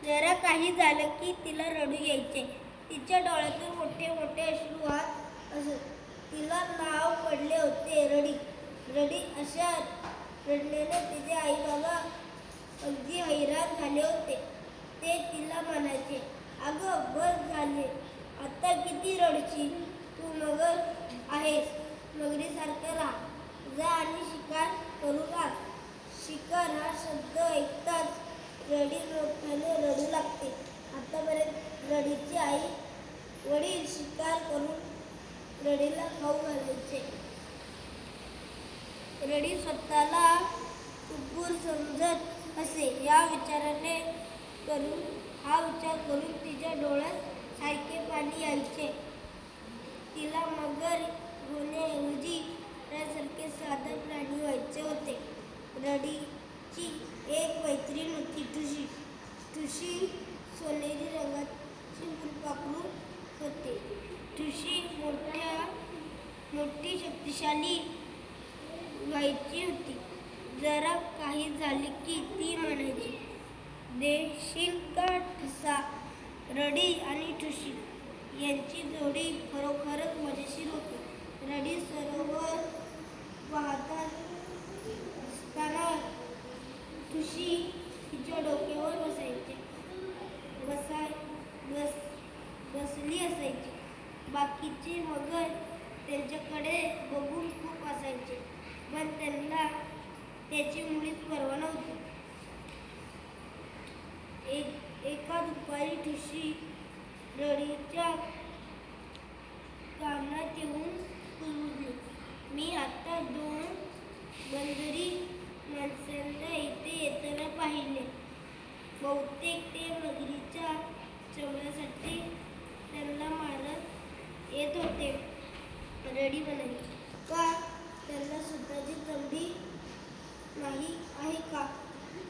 जरा काही झालं की तिला रडू यायचे. तिच्या डोळ्यातून मोठे मोठे अश्रू वाहत असत. तिला नाव पडले होते रडी. रडी. अशा रडण्याने तिचे आई बाबा अगदी हैराण झाले होते. ते तिला म्हणायचे, अगं बस झाले, आता किती रडशील, तू मगर आहेस, मगरीसारखं राहा, जा आणि शिकार करू लाग. शिकार हा शब्द ऐकताच रडी मोठ्याने रडू लागते. आतापर्यंत रडीची आई वडील शिकार करून रडीला खाऊ घालायचे. रडी स्वतःला कुकुर समजत असे. हा विचार करून तिच्या डोळ्यात सारखे पाणी यायचे. तिला मगर होण्याऐवजी त्यासारखे साधे प्राणी व्हायचे होते. रडीची एक मैत्रीण होती, ठुशी. ठुशी सोनेरी रंगाची फुलपाखरू होते. ठुशी मोठी शक्तिशाली व्हायची होती. जरा काही झाले की ती म्हणायची, देशील का ठसा. रडी आणि ठुशी यांची जोडी खरोखरच मजेशीर होती. रडी सरोवर वाहत असताना ठुशी तिच्या डोक्यावर बसली असायची. बाकीचे मगर त्यांच्याकडे बघून खूप हसायचे, पण त्यांना त्याची मुळीच पर्वा नव्हती. एका दुपारी ठुशी रडीच्या कानात येऊन कुजबुजली, मी आता 2 बंदरी माणसांना इथे येताना पाहिले. बहुतेक ते मगरीच्या चमड्यासाठी त्यांना मारत येत होते. रडी म्हणाली, का त्यांना स्वतःची चमडी नाही आहे का?